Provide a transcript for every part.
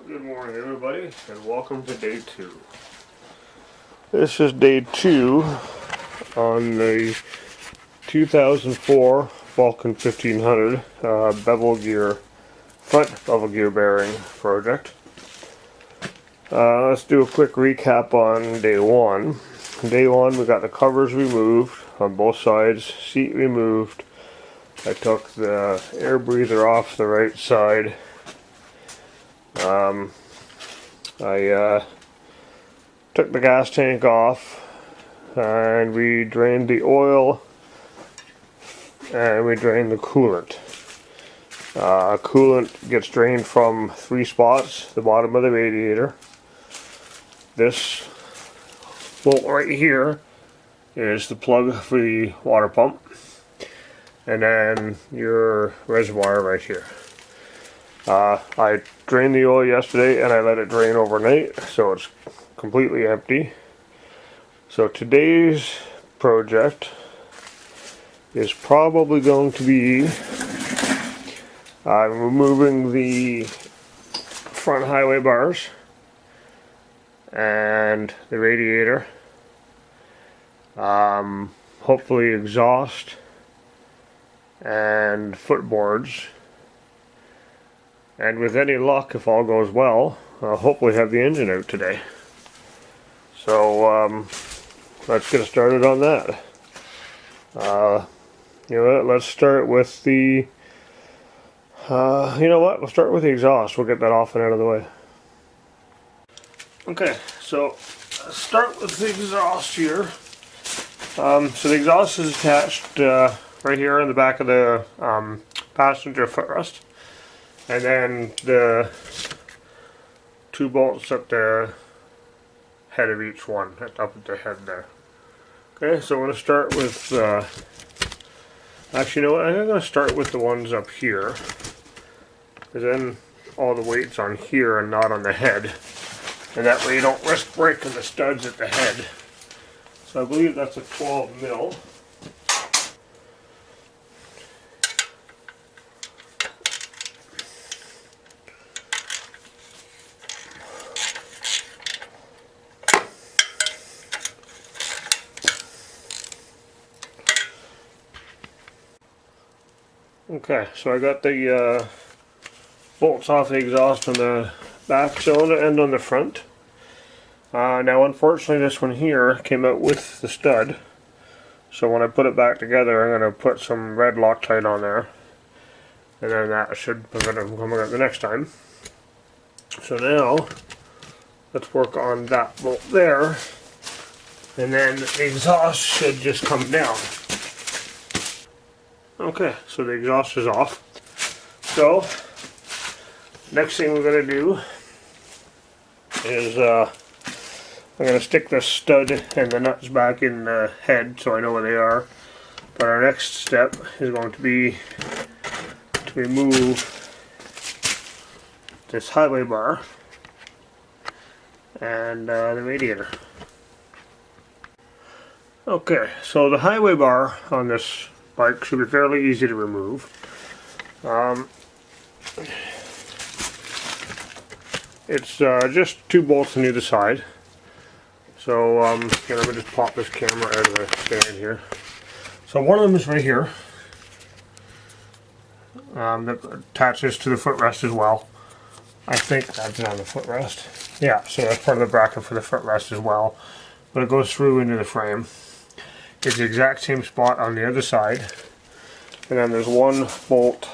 Good morning everybody and welcome to day 2. This is day 2 on the 2004 Vulcan 1500 front bevel gear bearing project. Let's do a quick recap on day 1. Day 1 we got the covers removed on both sides, seat removed. I took the air breather off the right side. I took the gas tank off and we drained the oil and we drained the coolant. Coolant gets drained from 3 spots, the bottom of the radiator. This bolt right here is the plug for the water pump, and then your reservoir right here. I drained the oil yesterday and I let it drain overnight, so it's completely empty. So today's project is probably going to be removing the front highway bars and the radiator, hopefully exhaust and footboards. And with any luck, if all goes well, I'll hopefully have the engine out today. So let's get started on that. Let's start with the we'll start with the exhaust. We'll get that off and out of the way. Okay, so let's start with the exhaust here. So the exhaust is attached right here in the back of the passenger footrest. And then the 2 bolts at the head of each one, up at the head there. Okay, so I'm going to start with, actually you know what, I'm going to start with the ones up here. Because then all the weight's on here and not on the head. And that way you don't risk breaking the studs at the head. So I believe that's a 12 mil. Okay, so I got the bolts off the exhaust on the back cylinder and on the front. Now unfortunately this one here came out with the stud, so when I put it back together I'm going to put some red Loctite on there, and then that should prevent it from coming out the next time. So now let's work on that bolt there, and then the exhaust should just come down. Okay, so the exhaust is off. So, next thing we're going to do is I'm going to stick the stud and the nuts back in the head so I know where they are. But our next step is going to be to remove this highway bar and the radiator. Okay, so the highway bar on this bike should be fairly easy to remove. It's just 2 bolts on either side. So let me just pop this camera out of the stand here. So one of them is right here. That attaches to the footrest as well. I think that's on the footrest. Yeah, so that's part of the bracket for the footrest as well. But it goes through into the frame. It's the exact same spot on the other side, and then there's 1 bolt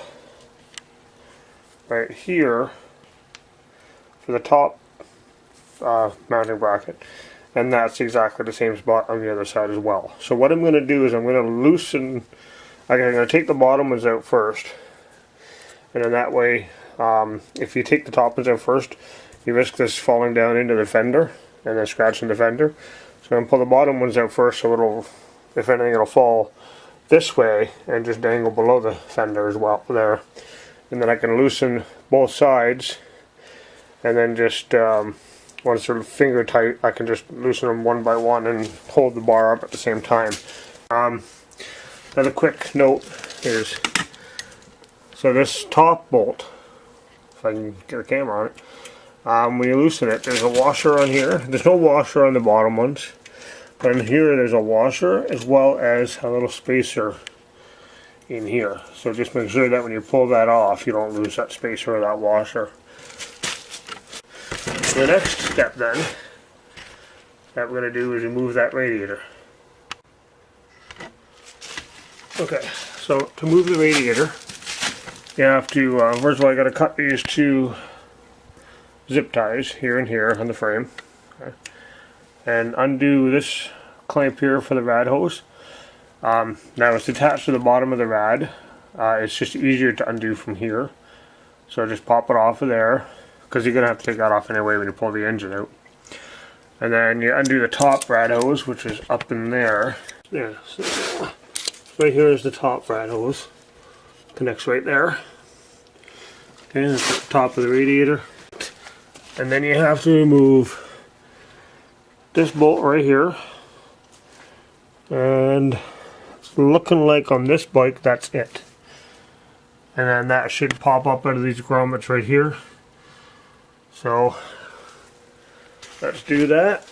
right here for the top mounting bracket, and that's exactly the same spot on the other side as well. So what I'm going to do is I'm going to loosen, I'm going to take the bottom ones out first, and then that way if you take the top ones out first you risk this falling down into the fender and then scratching the fender. So I'm going to pull the bottom ones out first, so it'll, if anything, it'll fall this way and just dangle below the fender as well there. And then I can loosen both sides, and then just once they're finger tight I can just loosen them one by one and hold the bar up at the same time. Another quick note is, so this top bolt, if I can get a camera on it, when you loosen it, there's a washer on here. There's no washer on the bottom ones, but in here there's a washer as well as a little spacer in here. So just make sure that when you pull that off, you don't lose that spacer or that washer. So the next step then that we're going to do is remove that radiator. Okay, so to move the radiator, you have to, first of all, I got to cut these two zip ties here and here on the frame, okay, and undo this clamp here for the rad hose. Now it's attached to the bottom of the rad. It's just easier to undo from here, so just pop it off of there, because you're going to have to take that off anyway when you pull the engine out. And then you undo the top rad hose, which is up in there. Yeah, so right here is the top rad hose. Connects right there. Okay, that's the top of the radiator. And then you have to remove this bolt right here. And it's looking like on this bike that's it. And then that should pop up out of these grommets right here. So let's do that.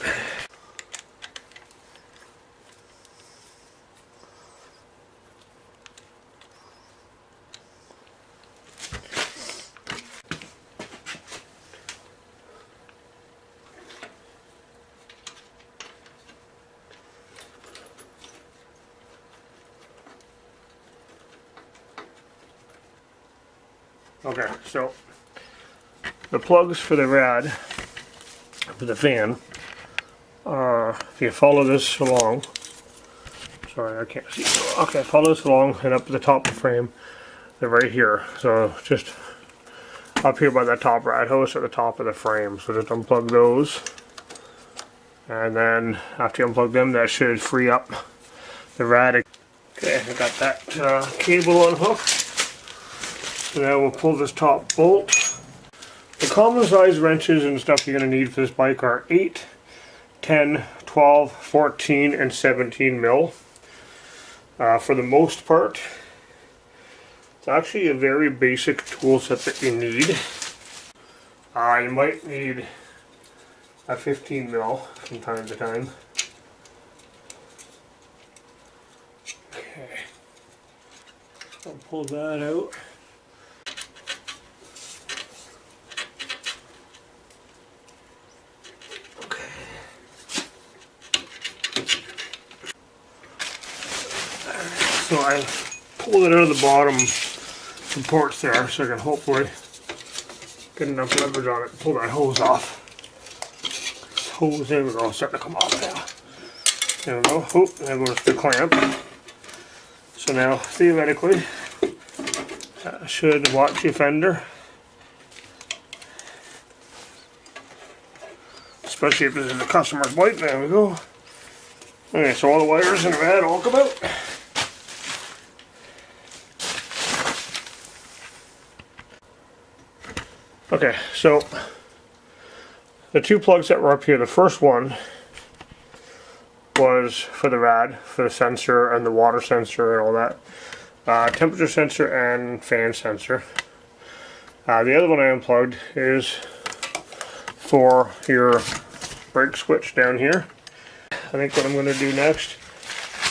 Okay, so the plugs for the rad, for the fan, if you follow this along, sorry I can't see, okay, follow this along and up to the top of the frame, they're right here, so just up here by that top rad hose at the top of the frame, so just unplug those, and then after you unplug them, that should free up the rad. Okay, I got that cable unhooked. So now we'll pull this top bolt. The common size wrenches and stuff you're going to need for this bike are 8, 10, 12, 14, and 17 mil. For the most part, it's actually a very basic tool set that you need. You might need a 15 mil from time to time. Okay, I'll pull that out. So I pulled it out of the bottom supports there, so I can hopefully get enough leverage on it to pull that hose off. This hose, there we go, it's starting to come off now. There we go. Oop, there goes the clamp. So now, theoretically, that should watch your fender. Especially if this is a customer's bike. There we go. Okay, so all the wires in the rad all come out. Okay, so the two plugs that were up here, the first one was for the rad, for the sensor and the water sensor and all that. Temperature sensor and fan sensor. The other one I unplugged is for your brake switch down here. I think what I'm going to do next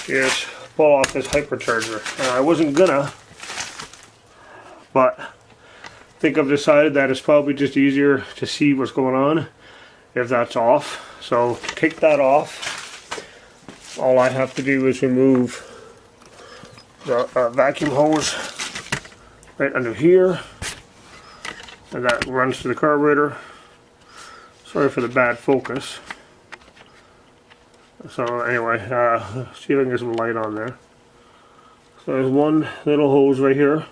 is pull off this hypercharger. I wasn't gonna, but I think I've decided that it's probably just easier to see what's going on if that's off. So to take that off, all I have to do is remove the vacuum hose right under here, and that runs to the carburetor. Sorry for the bad focus. So anyway, see if I can get some light on there. So there's one little hose right here.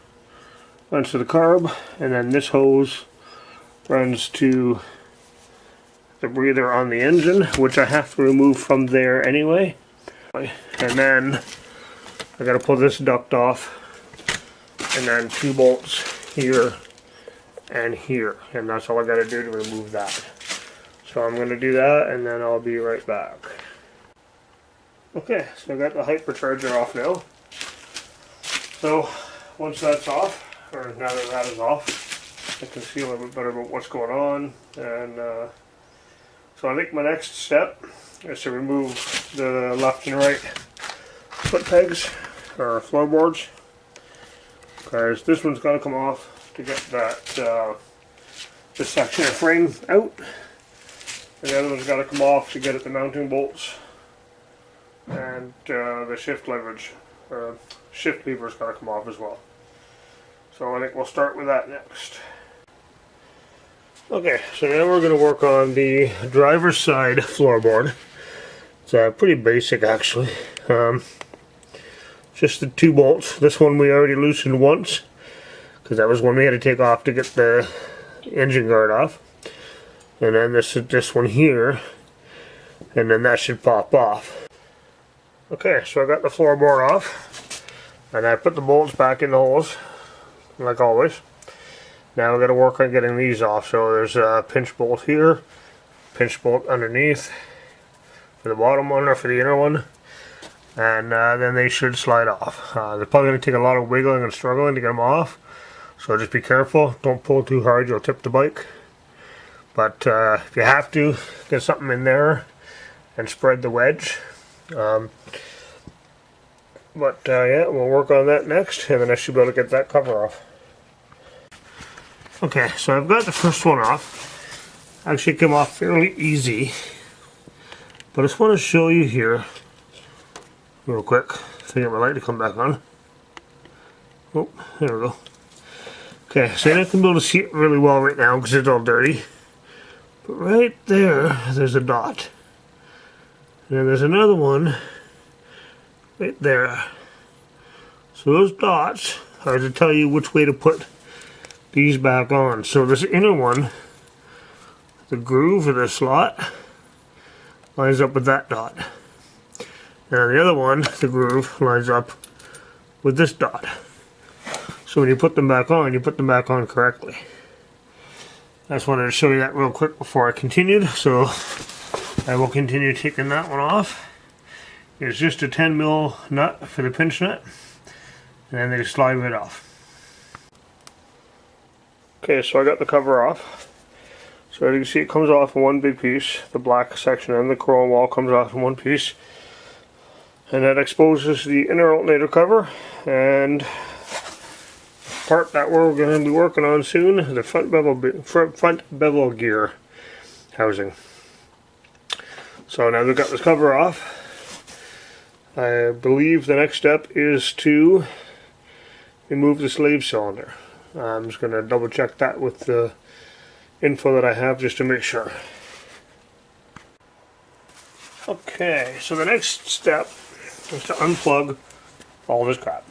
Runs to the carb, and then this hose runs to the breather on the engine, which I have to remove from there anyway. And then I gotta pull this duct off, and then 2 bolts here and here, and that's all I gotta do to remove that. So I'm gonna do that, and then I'll be right back. Okay, so I got the hypercharger off now. So once that's off, or now that that is off, I can see a little bit better about what's going on. And so I think my next step is to remove the left and right foot pegs or floorboards, because this one's got to come off to get that this section of frame out, and the other one's got to come off to get at the mounting bolts, and the shift leverage or shift lever's got to come off as well. So I think we'll start with that next. Okay, so now we're going to work on the driver's side floorboard. It's pretty basic actually. Just the 2 bolts. This one we already loosened once, because that was one we had to take off to get the engine guard off. And then this one here, and then that should pop off. Okay, so I got the floorboard off, and I put the bolts back in the holes, like always. Now we're going to work on getting these off. So there's a pinch bolt here, pinch bolt underneath for the bottom one or for the inner one, and then they should slide off. They're probably going to take a lot of wiggling and struggling to get them off, so just be careful. Don't pull too hard, you'll tip the bike. But if you have to, get something in there and spread the wedge. Yeah, we'll work on that next, and then I should be able to get that cover off. Okay, so I've got the first one off. Actually, it came off fairly easy, but I just want to show you here real quick. To get my light to come back on. Oh, there we go. Okay, so you're not going to be able to see it really well right now because it's all dirty. But right there, there's a dot. And then there's another one right there. So those dots are to tell you which way to put these back on. So this inner one, the groove of the slot, lines up with that dot. And the other one, the groove, lines up with this dot. So when you put them back on, you put them back on correctly. I just wanted to show you that real quick before I continued. So I will continue taking that one off. It's just a 10mm nut for the pinch nut, and then they just slide right off. Okay, so I got the cover off. So as you can see, it comes off in one big piece. The black section and the chrome wall comes off in one piece. And that exposes the inner alternator cover, and the part that we're going to be working on soon, the front bevel gear housing. So now we've got this cover off, I believe the next step is to remove the slave cylinder. I'm just going to double check that with the info that I have just to make sure. Okay, so the next step is to unplug all this crap.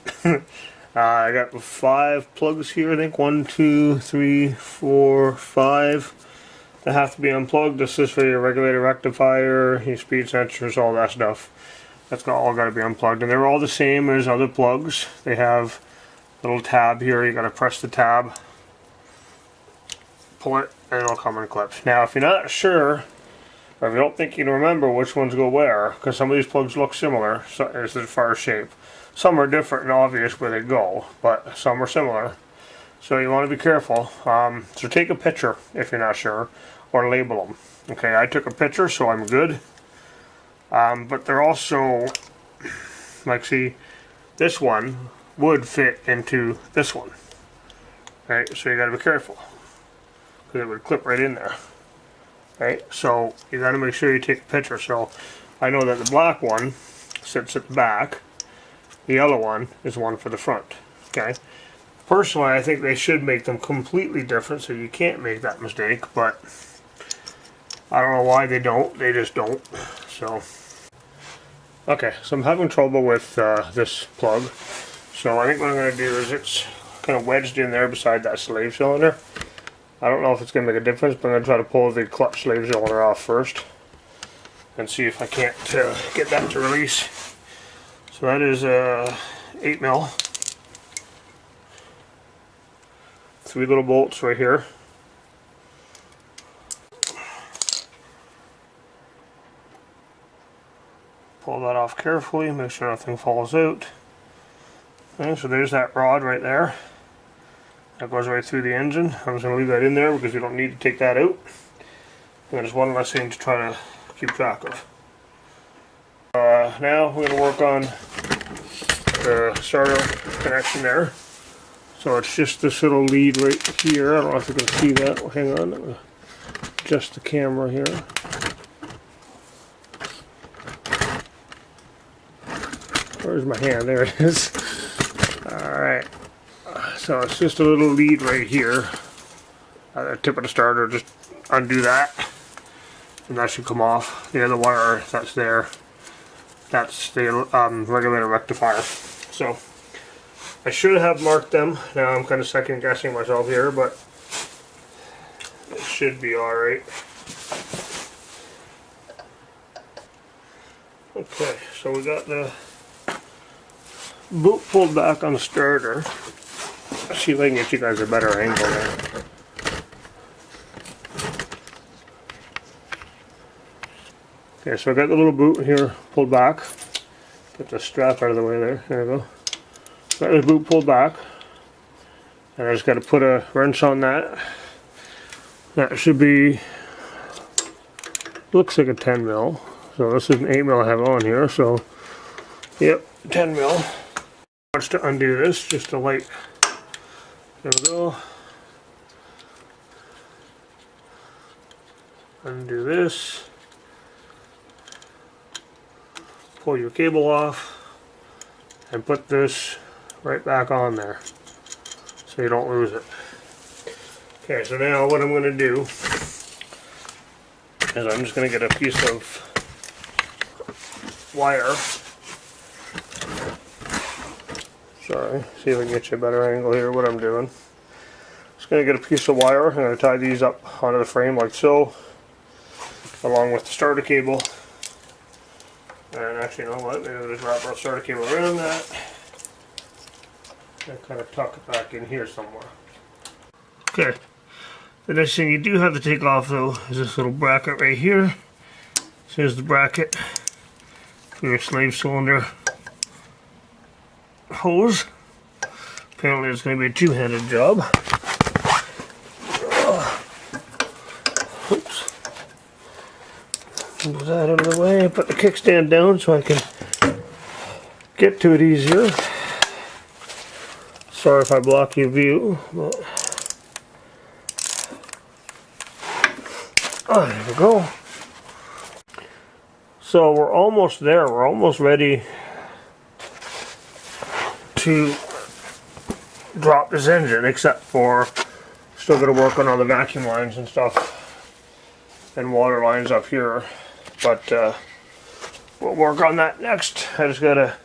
I got 5 plugs here, I think 1, 2, 3, 4, 5 that have to be unplugged. This is for your regulator, rectifier, your speed sensors, all that stuff. That's all got to be unplugged, and they're all the same as other plugs. They have a little tab here. You got to press the tab, pull it, and it'll come in clips. Now, if you're not sure, or if you don't think you can remember which ones go where, because some of these plugs look similar as far as shape. Some are different and obvious where they go, but some are similar. So you want to be careful. So take a picture if you're not sure, or label them. Okay, I took a picture, so I'm good. But they're also, like, see, this one would fit into this one. Right, so you got to be careful, because it would clip right in there. Right, so you got to make sure you take a picture. So I know that the black one sits at the back. The yellow one is one for the front. Okay. Personally, I think they should make them completely different, so you can't make that mistake. But I don't know why they don't. They just don't. So okay. So I'm having trouble with this plug. So I think what I'm going to do is it's kind of wedged in there beside that slave cylinder. I don't know if it's going to make a difference, but I'm going to try to pull the clutch slave cylinder off first and see if I can't get that to release. So that is 8mm. 3 little bolts right here. Pull that off carefully, make sure nothing falls out. Okay, so there's that rod right there. That goes right through the engine. I'm just going to leave that in there because we don't need to take that out. And there's one less thing to try to keep track of. Now we're going to work on the starter connection there. So it's just this little lead right here. I don't know if you can see that. Well, hang on. Let me adjust the camera here. Where's my hand? There it is. Alright. So it's just a little lead right here. At the tip of the starter, just undo that. And that should come off. The other wire that's there, that's the regulator rectifier. So I should have marked them. Now I'm kind of second guessing myself here, but it should be alright. Okay, so we got the boot pulled back on the starter. Let's see if I can get you guys a better angle there. Okay, so I got the little boot here pulled back. Get the strap out of the way there. There we go. Got the boot pulled back. And I just got to put a wrench on that. That should be, looks like a 10 mil. So this is an 8 mil I have on here. So, yep, 10 mil. Watch to undo this, just a light. There we go. Undo this. Pull your cable off and put this right back on there so you don't lose it. Okay, so now what I'm going to do is I'm just going to get a piece of wire. Sorry, see if I can get you a better angle here what I'm doing. Just going to get a piece of wire. I'm going to tie these up onto the frame like so, along with the starter cable. And actually, you know what? Maybe I'll just wrap our starter cable around that and kind of tuck it back in here somewhere. Okay. The next thing you do have to take off though is this little bracket right here. So here's the bracket for your slave cylinder hose. Apparently it's going to be a two-handed job. Oops. Move that out of the way. Put the kickstand down so I can get to it easier. Sorry if I block your view, but oh, there we go. So we're almost there. We're almost ready to drop this engine, except for still got to work on all the vacuum lines and stuff and water lines up here. But we'll work on that next. I just gotta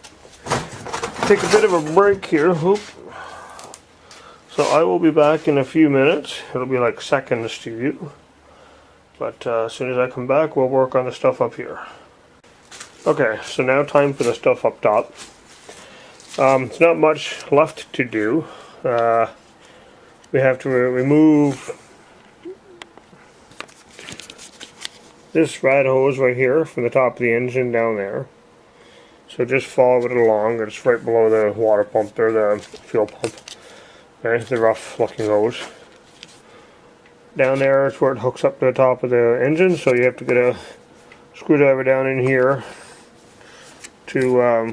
take a bit of a break here. Oop. So I will be back in a few minutes. It'll be like seconds to you. But as soon as I come back, we'll work on the stuff up here. Okay, so now time for the stuff up top. It's not much left to do. We have to remove this rad hose right here from the top of the engine down there. So just follow it along. It's right below the water pump there, the fuel pump. Okay, the rough looking hose. Down there is where it hooks up to the top of the engine, so you have to get a screwdriver down in here to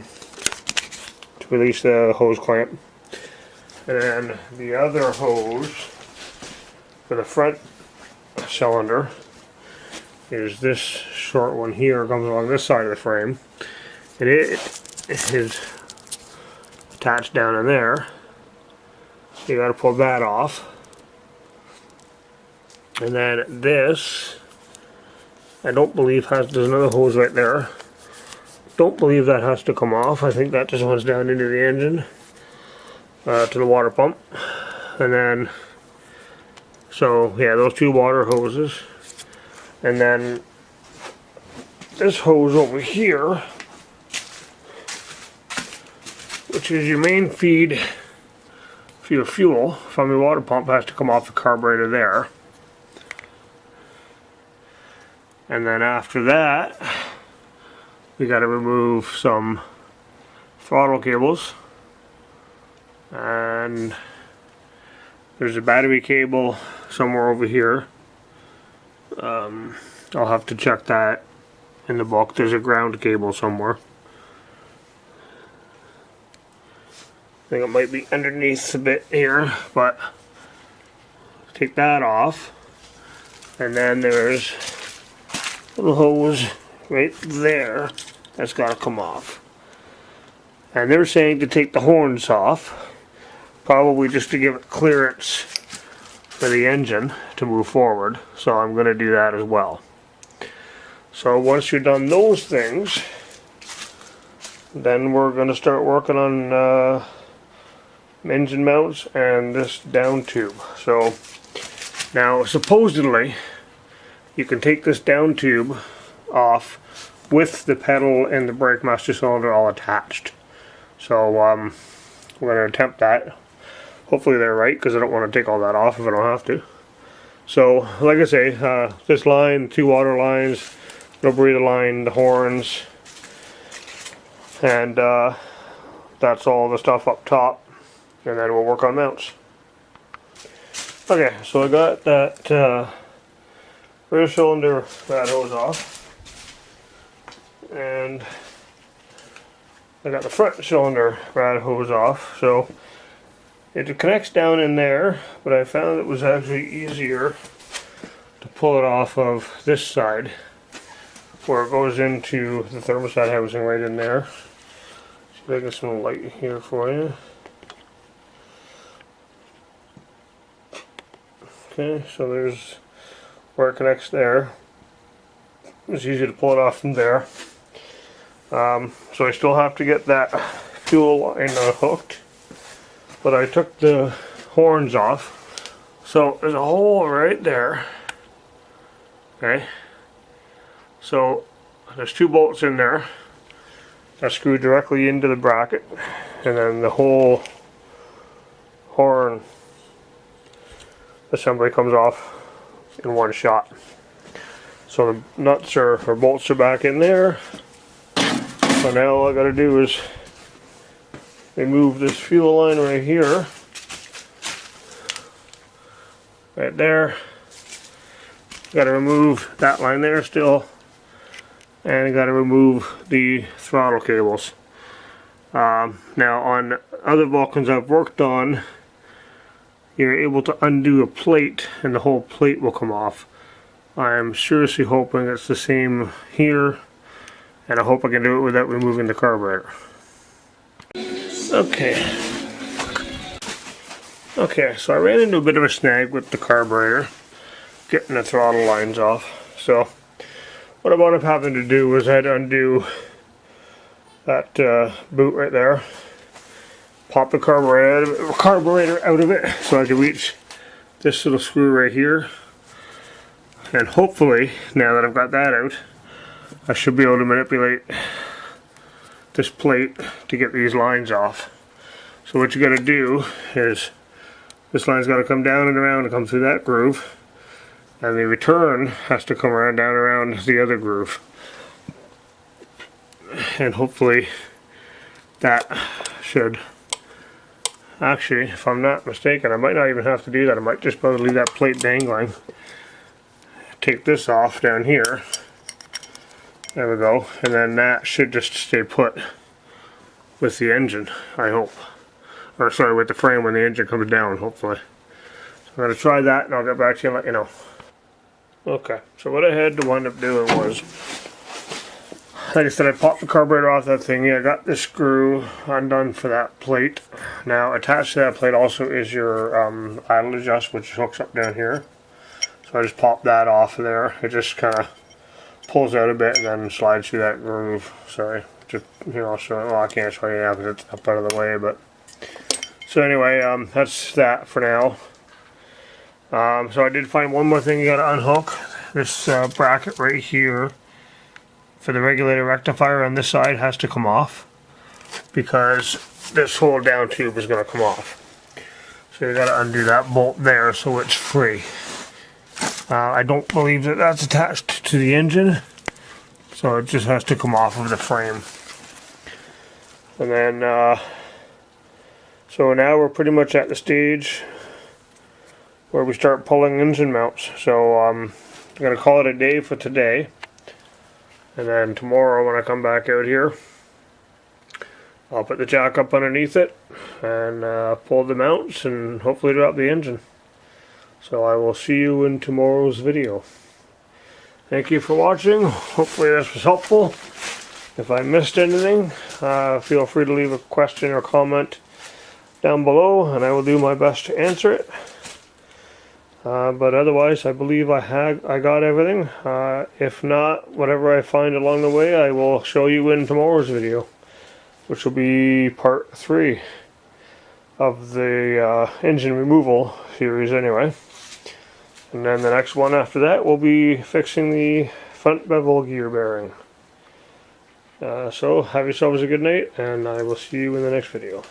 release the hose clamp. And then the other hose for the front cylinder is this short one here, comes along this side of the frame. And it is attached down in there. You got to pull that off. And then this, I don't believe there's another hose right there. Don't believe that has to come off. I think that just runs down into the engine, to the water pump. And then, so yeah, those two water hoses. And then this hose over here, which is your main feed for your fuel from your water pump, has to come off the carburetor there. And then after that, we got to remove some throttle cables, and There's a battery cable somewhere over here. I'll have to check that in the book. There's a ground cable somewhere. I think it might be underneath a bit here, but take that off. And then there's a little hose right there that's got to come off. And they're saying to take the horns off, probably just to give it clearance for the engine to move forward. So I'm going to do that as well. So once you're done those things, then we're going to start working on engine mounts and this down tube. So now supposedly you can take this down tube off with the pedal and the brake master cylinder all attached. So we're going to attempt that. Hopefully they're right, because I don't want to take all that off if I don't have to. So like I say, this line, 2 water lines, no breather line, the horns, and that's all the stuff up top, and then we'll work on mounts. Okay, so I got that rear cylinder rad hose off, and I got the front cylinder rad hose off. So it connects down in there, but I found it was actually easier to pull it off of this side, where it goes into the thermostat housing right in there. See if I get some light here for you. Okay, so there's where it connects there. It's easy to pull it off from there. So I still have to get that fuel line hooked, but I took the horns off. So there's a hole right there. Okay, so there's 2 bolts in there that screw directly into the bracket, and then the whole horn assembly comes off in one shot. So the nuts or bolts are back in there. So now all I gotta do is remove this fuel line right here, right there. Gotta remove that line there still, and I gotta remove the throttle cables. Now on other Vulcans I've worked on, you're able to undo a plate and the whole plate will come off. I'm seriously hoping it's the same here, and I hope I can do it without removing the carburetor. Okay, so I ran into a bit of a snag with the carburetor, getting the throttle lines off. So what I wound up having to do was I had to undo that boot right there, pop the carburetor out of it so I could reach this little screw right here, and hopefully now that I've got that out, I should be able to manipulate this plate to get these lines off. So what you got to do is this line's got to come down and around and come through that groove, and the return has to come around down around the other groove, and hopefully that should actually, if I'm not mistaken, I might not even have to do that. I might just be able to leave that plate dangling, take this off down here, there we go, and then that should just stay put with the engine, I hope. Or sorry, with the frame when the engine comes down, hopefully. So I'm going to try that and I'll get back to you and let you know. Okay, so what I had to wind up doing was, like I said, I popped the carburetor off that thing. Yeah, I got the screw undone for that plate. Now attached to that plate also is your idle adjust, which hooks up down here. So I just popped that off of there. It just kind of pulls out a bit and then slides through that groove. Sorry, just I'll show it. Well, I can't show you now because it's up out of the way. But so anyway, that's that for now. So I did find one more thing you got to unhook. This bracket right here for the regulator rectifier on this side has to come off, because this whole down tube is going to come off. So you got to undo that bolt there so it's free. I don't believe that that's attached to the engine, so it just has to come off of the frame. And then so now we're pretty much at the stage where we start pulling engine mounts. So I'm going to call it a day for today, and then tomorrow when I come back out here, I'll put the jack up underneath it and pull the mounts and hopefully drop the engine. So I will see you in tomorrow's video. Thank you for watching. Hopefully this was helpful. If I missed anything, feel free to leave a question or comment down below and I will do my best to answer it. But otherwise, I believe I got everything. If not, whatever I find along the way, I will show you in tomorrow's video, which will be part 3 of the engine removal series anyway. And then the next one after that will be fixing the front bevel gear bearing. So have yourselves a good night, and I will see you in the next video.